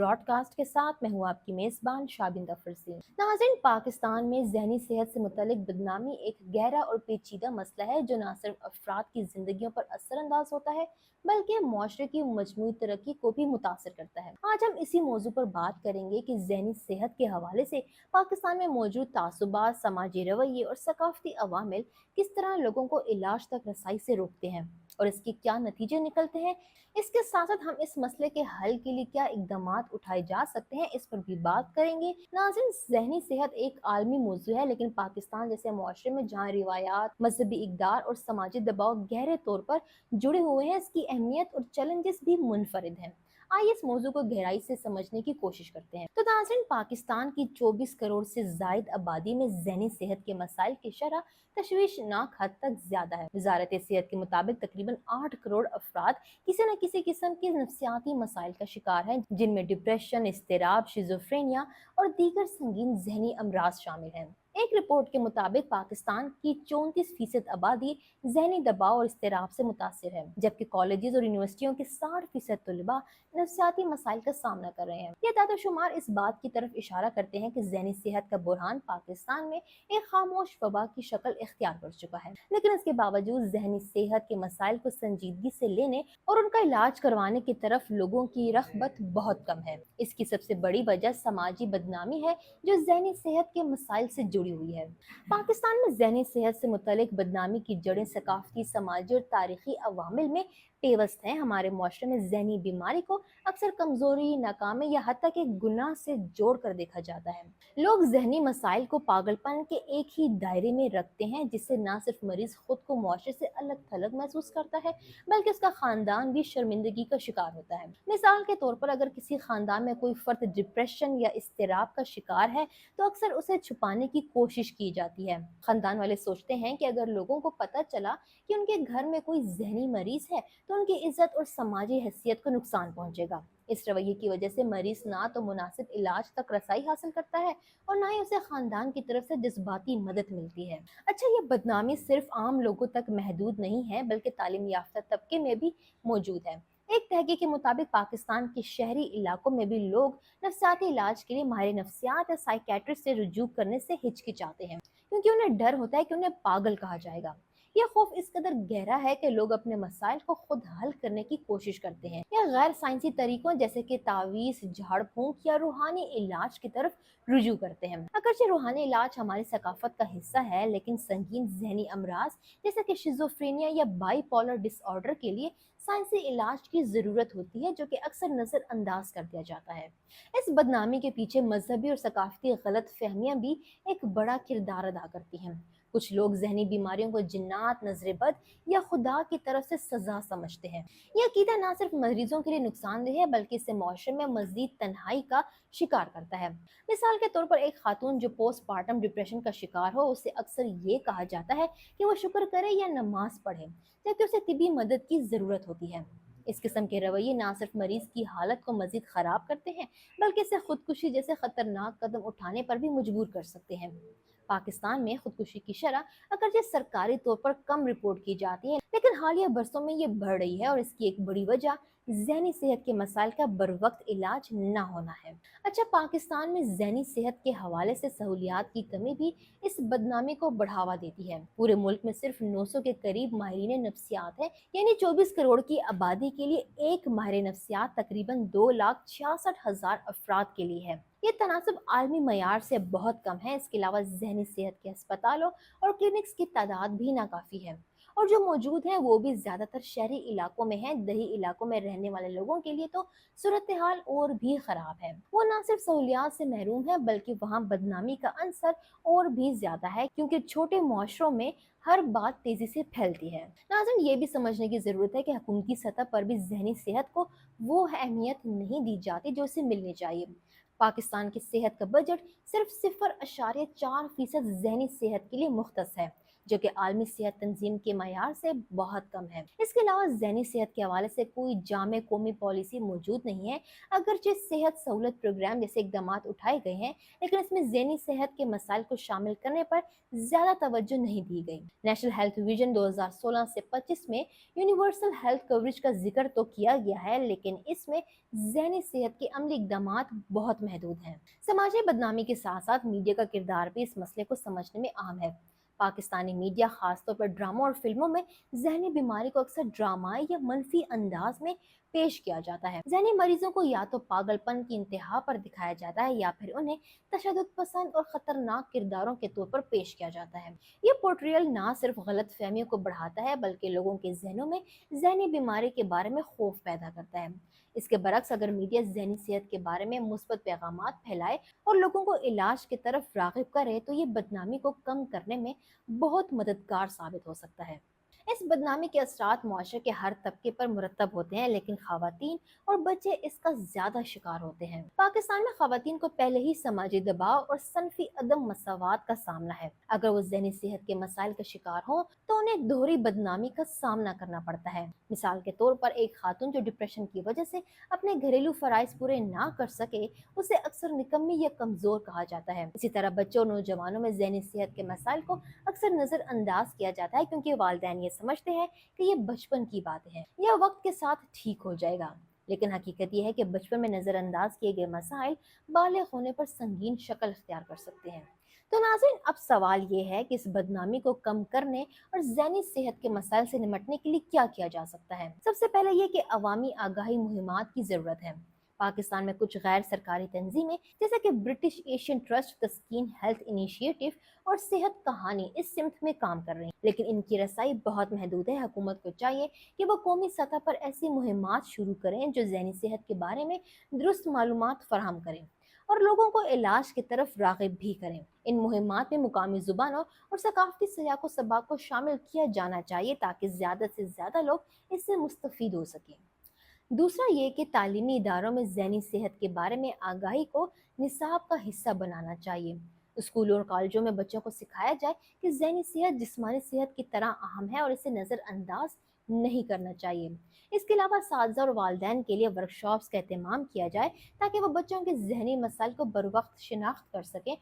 Broad cost کے ساتھ میں ہوں آپ کی میزبان شابندہ فرسی۔ ناظرین، پاکستان میں ذہنی صحت سے متعلق بدنامی ایک گہرا اور پیچیدہ مسئلہ ہے جو نہ صرف افراد کی زندگیوں پر اثر انداز ہوتا ہے بلکہ معاشرے کی مجموعی ترقی کو بھی متاثر کرتا ہے۔ آج ہم اسی موضوع پر بات کریں گے کہ ذہنی صحت کے حوالے سے پاکستان میں موجود تعصبات، سماجی رویے اور ثقافتی عوامل کس طرح لوگوں کو علاج تک رسائی سے روکتے ہیں اور اس کے کیا نتیجے نکلتے ہیں۔ اس کے ساتھ ساتھ ہم اس مسئلے کے حل کے لیے کیا اقدامات اٹھائے جا سکتے ہیں، اس پر بھی بات کریں گے۔ ناظرین، ذہنی صحت ایک عالمی موضوع ہے، لیکن پاکستان جیسے معاشرے میں جہاں روایات، مذہبی اقدار اور سماجی دباؤ گہرے طور پر جڑے ہوئے ہیں، اس کی اہمیت اور چیلنجز بھی منفرد ہیں۔ آئیے اس موضوع کو گہرائی سے سمجھنے کی کوشش کرتے ہیں۔ تو ناظرین، پاکستان کی 24 کروڑ سے زائد آبادی میں ذہنی صحت کے مسائل کی شرح تشویشناک حد تک زیادہ ہے۔ وزارت صحت کے مطابق تقریباً 8 کروڑ افراد کسی نہ کسی قسم کے نفسیاتی مسائل کا شکار ہیں، جن میں ڈپریشن، اضطراب، شیزوفرینیا اور دیگر سنگین ذہنی امراض شامل ہیں۔ ایک رپورٹ کے مطابق پاکستان کی 34% آبادی ذہنی دباؤ اور اضطراب سے متاثر ہے، جبکہ کالجز اور یونیورسٹیوں کے 60% طلباء نفسیاتی مسائل کا سامنا کر رہے ہیں۔ یہ اعداد و شمار اس بات کی طرف اشارہ کرتے ہیں کہ ذہنی صحت کا بحران پاکستان میں ایک خاموش وبا کی شکل اختیار کر چکا ہے، لیکن اس کے باوجود ذہنی صحت کے مسائل کو سنجیدگی سے لینے اور ان کا علاج کروانے کی طرف لوگوں کی رغبت بہت کم ہے۔ اس کی سب سے بڑی وجہ سماجی بدنامی ہے جو ذہنی صحت کے مسائل سے جڑی ہوئی ہے۔ پاکستان میں ذہنی صحت سے متعلق بدنامی کی جڑیں ثقافتی، سماجی اور تاریخی عوامل میں پیوست ہیں۔ ہمارے معاشرے میں ذہنی بیماری کو اکثر کمزوری، ناکامی یا حتیٰ کہ گناہ سے جوڑ کر دیکھا جاتا ہے۔ لوگ ذہنی مسائل کو پاگل پن کے ایک ہی دائرے میں رکھتے ہیں، جس سے نہ صرف مریض خود کو معاشرے سے الگ تھلگ محسوس کرتا ہے بلکہ اس کا خاندان بھی شرمندگی کا شکار ہوتا ہے۔ مثال کے طور پر اگر کسی خاندان میں کوئی فرد ڈپریشن یا اضطراب کا شکار ہے تو اکثر اسے چھپانے کی کوشش کی جاتی ہے۔ خاندان والے سوچتے ہیں کہ اگر لوگوں کو پتہ چلا کہ ان کے گھر میں کوئی ذہنی مریض ہے تو ان کی عزت اور سماجی حیثیت کو نقصان پہنچے گا۔ اس رویے کی وجہ سے مریض نہ تو مناسب علاج تک رسائی حاصل کرتا ہے اور نہ ہی اسے خاندان کی طرف سے جذباتی مدد ملتی ہے۔ اچھا، یہ بدنامی صرف عام لوگوں تک محدود نہیں ہے بلکہ تعلیم یافتہ طبقے میں بھی موجود ہے۔ ایک تحقیق کے مطابق پاکستان کے شہری علاقوں میں بھی لوگ نفسیاتی علاج کے لیے ماہر نفسیات یا سائیکیٹرسٹ سے رجوع کرنے سے ہچکچاتے ہیں، کیونکہ انہیں ڈر ہوتا ہے کہ انہیں پاگل کہا جائے گا۔ یہ خوف اس قدر گہرا ہے کہ لوگ اپنے مسائل کو خود حل کرنے کی کوشش کرتے ہیں یا غیر سائنسی طریقوں جیسے کہ تعویذ، جھاڑ پھونک یا روحانی علاج کی طرف رجوع کرتے ہیں۔ اگرچہ روحانی علاج ہماری ثقافت کا حصہ ہے، لیکن سنگین ذہنی امراض جیسے کہ شیزوفرینیا یا بائی پولر ڈس آرڈر کے لیے سائنسی علاج کی ضرورت ہوتی ہے، جو کہ اکثر نظر انداز کر دیا جاتا ہے۔ اس بدنامی کے پیچھے مذہبی اور ثقافتی غلط فہمیاں بھی ایک بڑا کردار ادا کرتی ہیں۔ کچھ لوگ ذہنی بیماریوں کو جنات، نظر بد یا خدا کی طرف سے سزا سمجھتے ہیں۔ یہ عقیدہ نہ صرف مریضوں کے لیے نقصان دہ ہے بلکہ اسے معاشرے میں مزید تنہائی کا شکار کرتا ہے۔ مثال کے طور پر ایک خاتون جو پوسٹ پارٹم ڈپریشن کا شکار ہو، اسے اکثر یہ کہا جاتا ہے کہ وہ شکر کرے یا نماز پڑھے، جبکہ اسے طبی مدد کی ضرورت ہوتی ہے۔ اس قسم کے رویے نہ صرف مریض کی حالت کو مزید خراب کرتے ہیں بلکہ اسے خودکشی جیسے خطرناک قدم اٹھانے پر بھی مجبور کر سکتے ہیں۔ پاکستان میں خودکشی کی شرح اگرچہ سرکاری طور پر کم رپورٹ کی جاتی ہے، لیکن حالیہ برسوں میں یہ بڑھ رہی ہے اور اس کی ایک بڑی وجہ ذہنی صحت کے مسائل کا بروقت علاج نہ ہونا ہے۔ اچھا، پاکستان میں ذہنی صحت کے حوالے سے سہولیات کی کمی بھی اس بدنامی کو بڑھاوا دیتی ہے۔ پورے ملک میں صرف 900 کے قریب ماہرین نفسیات ہیں، یعنی 24 کروڑ کی آبادی کے لیے ایک ماہر نفسیات تقریباً 2,66,000 افراد کے لیے ہے۔ یہ تناسب عالمی معیار سے بہت کم ہے۔ اس کے علاوہ ذہنی صحت کے ہسپتالوں اور کلینکس کی تعداد بھی ناکافی ہے، اور جو موجود ہیں وہ بھی زیادہ تر شہری علاقوں میں ہیں۔ دیہی علاقوں میں رہنے والے لوگوں کے لیے تو صورتحال اور بھی خراب ہے۔ وہ نہ صرف سہولیات سے محروم ہے بلکہ وہاں بدنامی کا عنصر اور بھی زیادہ ہے، کیونکہ چھوٹے معاشروں میں ہر بات تیزی سے پھیلتی ہے۔ ناظرین، یہ بھی سمجھنے کی ضرورت ہے کہ حکومتی سطح پر بھی ذہنی صحت کو وہ اہمیت نہیں دی جاتی جو اسے ملنی چاہیے۔ پاکستان کی صحت کا بجٹ صرف 0.4% ذہنی صحت کے لیے مختص ہے، जो कि आलमी सेहत तंजीम के मयार से बहुत कम है। इसके अलावा ज़हनी सेहत के हवाले से कोई जामे कौमी पॉलिसी मौजूद नहीं है। अगरचे सेहत सहूलत प्रोग्राम जैसे इकदाम उठाए गए हैं, लेकिन इसमें ज़हनी सेहत के मसाइल को शामिल करने पर ज़्यादा तवज्जो नहीं दी गई। नेशनल हेल्थ विजन 2016 से 25 में यूनिवर्सल हेल्थ कवरेज का जिक्र तो किया गया है, लेकिन इसमें ज़हनी सेहत के अमली इकदाम बहुत महदूद हैं। समाजी बदनामी के साथ साथ मीडिया का किरदार भी इस मसले को समझने में अहम है। पाकिस्तानी मीडिया खासतौर पर ड्रामा और फिल्मों में जहनी बीमारी को अक्सर ड्रामाई या मनफी अंदाज में पेश किया जाता है। जहनी मरीजों को या तो पागलपन की इंतहा पर दिखाया जाता है या फिर उन्हें तशद्दुद पसंद और खतरनाक किरदारों के तौर पर पेश किया जाता है। ये पोर्ट्रियल ना सिर्फ गलत फहमियों को बढ़ाता है बल्कि लोगों के जहनों में जहनी बीमारी के बारे में खौफ पैदा करता है। इसके बरक्स अगर मीडिया जहनी सेहत के बारे में मुस्बत पैगामात फैलाए और लोगों को इलाज की तरफ राग़िब करे तो ये बदनामी को कम करने में बहुत मददगार साबित हो सकता है। इस बदनामी के असरात मुआशरे के हर तबके पर मुरतब होते हैं, लेकिन खवातीन और बच्चे इसका ज्यादा शिकार होते हैं। पाकिस्तान में खवातीन को पहले ही समाजी दबाव और सनफी अदम मसावात का सामना है। अगर वो जहनी सेहत के मसाइल का शिकार हो तो उन्हें दोहरी बदनामी का सामना करना पड़ता है। मिसाल के तौर पर एक खातून जो डिप्रेशन की वजह से अपने घरेलू फराइज पूरे ना कर सके, उसे अक्सर निकम्मी या कमजोर कहा जाता है। इसी तरह बच्चों और नौजवानों में जहनी सेहत के मसाइल को अक्सर नजरअंदाज किया जाता है, क्योंकि वालिदैन ये समझते हैं कि ये बचपन की बातें हैं, यह वक्त के साथ ठीक हो जाएगा। लेकिन हकीकत यह है कि बचपन में नजरअंदाज किए गए मसाइल बालिग होने पर संगीन शक्ल इख्तियार कर सकते हैं। तो नाज़रीन, अब सवाल ये है कि इस बदनामी को कम करने और ज़हनी सेहत के मसाइल से निपटने के लिए क्या किया जा सकता है। सबसे पहले ये कि अवामी आगाही मुहिमात की ज़रूरत है। पाकिस्तान में कुछ गैर सरकारी तंजीमें जैसे कि ब्रिटिश एशियन ट्रस्ट, तस्कीन हेल्थ इनिशिएटिव और सेहत कहानी इस सिमत में काम कर रही हैं, लेकिन इनकी रसाई बहुत महदूद है। हुकूमत को चाहिए कि वो कौमी सतह पर ऐसी मुहिमात शुरू करें जो ज़हनी सेहत के बारे में दुरुस्त मालूमात फराहम करें और लोगों को इलाज की तरफ राग़िब भी करें। इन मुहिमात में मुकामी ज़ुबानों और सकाफती सियाक व सबाक को शामिल किया जाना चाहिए ताकि ज़्यादा से ज़्यादा लोग इससे मुस्तफ़ीद हो सकें। दूसरा ये कि तालीमी इदारों में ज़हनी सेहत के बारे में आगाही को निसाब का हिस्सा बनाना चाहिए। स्कूलों और कॉलेजों में बच्चों को सिखाया जाए कि ज़हनी सेहत जिस्मानी सेहत की तरह अहम है और इसे नज़रअंदाज नहीं करना चाहिए। इसके अलावा साथीज़ा और वालिदैन के लिए वर्कशॉप्स का एहतमाम किया जाए ताकि वो बच्चों के ज़हनी मसाइल को बरवक्त शिनाख्त कर सकें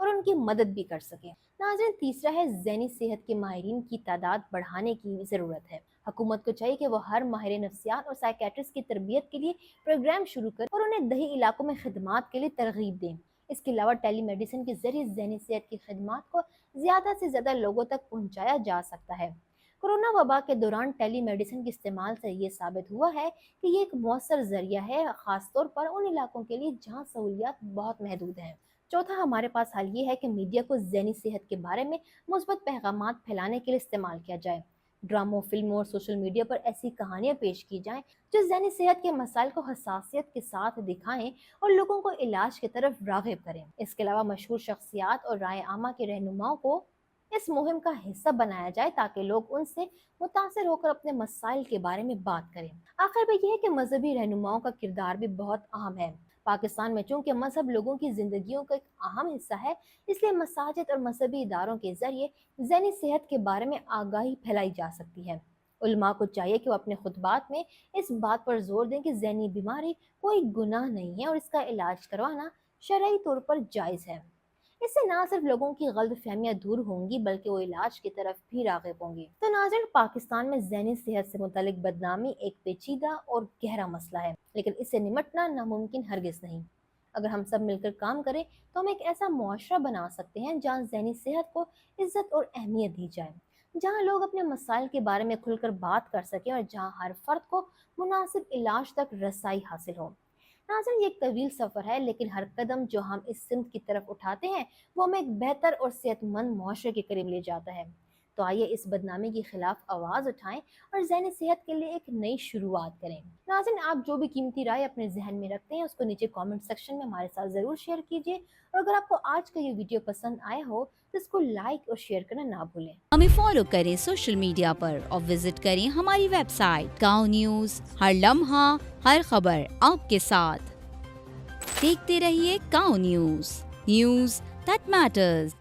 और उनकी मदद भी कर सकें। नाज़रीन, तीसरा है ज़हनी सेहत के माहिरीन की तादाद बढ़ाने की ज़रूरत है। हुकूमत को चाहिए कि वो हर माहिर नफ्सियात और साइकेट्रिस्ट की तरबियत के लिए प्रोग्राम शुरू करें और उन्हें दही इलाकों में खिदमात के लिए तरगीब दें। इसके अलावा टेली मेडिसिन के जरिए ज़हनी सेहत की खिदमात को ज़्यादा से ज़्यादा लोगों तक पहुँचाया जा सकता है। कोरोना वबा के दौरान टेली मेडिसिन के इस्तेमाल से ये साबित हुआ है कि ये एक मौसर जरिया है, ख़ासतौर पर उन इलाकों के लिए जहाँ सहूलियात बहुत महदूद हैं। चौथा, हमारे पास हल ये है कि मीडिया को ज़हनी सेहत के बारे में मुस्बत पैगामात फैलाने के लिए इस्तेमाल किया जाए। ड्रामों, फिल्मों और सोशल मीडिया पर ऐसी कहानियां पेश की जाएं जो ज़हनी सेहत के मसाइल को हसासियत के साथ दिखाएं और लोगों को इलाज की तरफ राग़िब करें। इसके अलावा मशहूर शख्सियात और राय आमा के रहनुमाओं को इस मुहिम का हिस्सा बनाया जाए ताकि लोग उनसे मुतासिर होकर अपने मसाइल के बारे में बात करें। आखिर में यह है कि मजहबी रहनुमाओं का किरदार भी बहुत अहम है। पाकिस्तान में चूंकि मजहब लोगों की जिंदगियों का एक अहम हिस्सा है, इसलिए मसाजिद और मजहबी इदारों के जरिए ज़हनी सेहत के बारे में आगाही फैलाई जा सकती है। उलमा को चाहिए कि वो अपने खुतबात में इस बात पर जोर दें कि ज़हनी बीमारी कोई गुनाह नहीं है और इसका इलाज करवाना शरई तौर पर जायज़ है। इससे ना सिर्फ लोगों की गलत फहमियाँ दूर होंगी बल्कि वो इलाज की तरफ भी राग़िब होंगे। तो नाज़रीन, पाकिस्तान में ज़हनी सेहत से मुतालिक बदनामी एक पेचीदा और गहरा मसला है, लेकिन इससे निपटना नामुमकिन हरगिज़ नहीं। अगर हम सब मिलकर काम करें तो हम एक ऐसा मुआशरा बना सकते हैं जहाँ ज़हनी सेहत को इज्जत और अहमियत दी जाए, जहाँ लोग अपने मसाइल के बारे में खुलकर बात कर सकें और जहाँ हर फर्द को मुनासिब इलाज तक रसाई हासिल हो। नाज़रीन, ये एक तवील सफ़र है, लेकिन हर कदम जो हम इस सिमत की तरफ उठाते हैं वो हमें एक बेहतर और सेहतमंद मुआशरे के करीब ले जाता है। तो आइए इस बदनामी के खिलाफ आवाज़ उठाएं और ज़हनी सेहत के लिए एक नई शुरुआत करें। नाज़रीन, आप जो भी कीमती राय अपने जहन में रखते हैं उसको नीचे कमेंट सेक्शन में हमारे साथ ज़रूर शेयर कीजिए और अगर आपको आज का ये वीडियो पसंद आया हो तो इसको लाइक और शेयर करना ना भूलें। हमें फॉलो करें सोशल मीडिया पर और विजिट करें हमारी वेबसाइट गाँव न्यूज़। हर लम्हा हर खबर आपके साथ। देखते रहिए गाँव न्यूज़ दैट मैटर्स।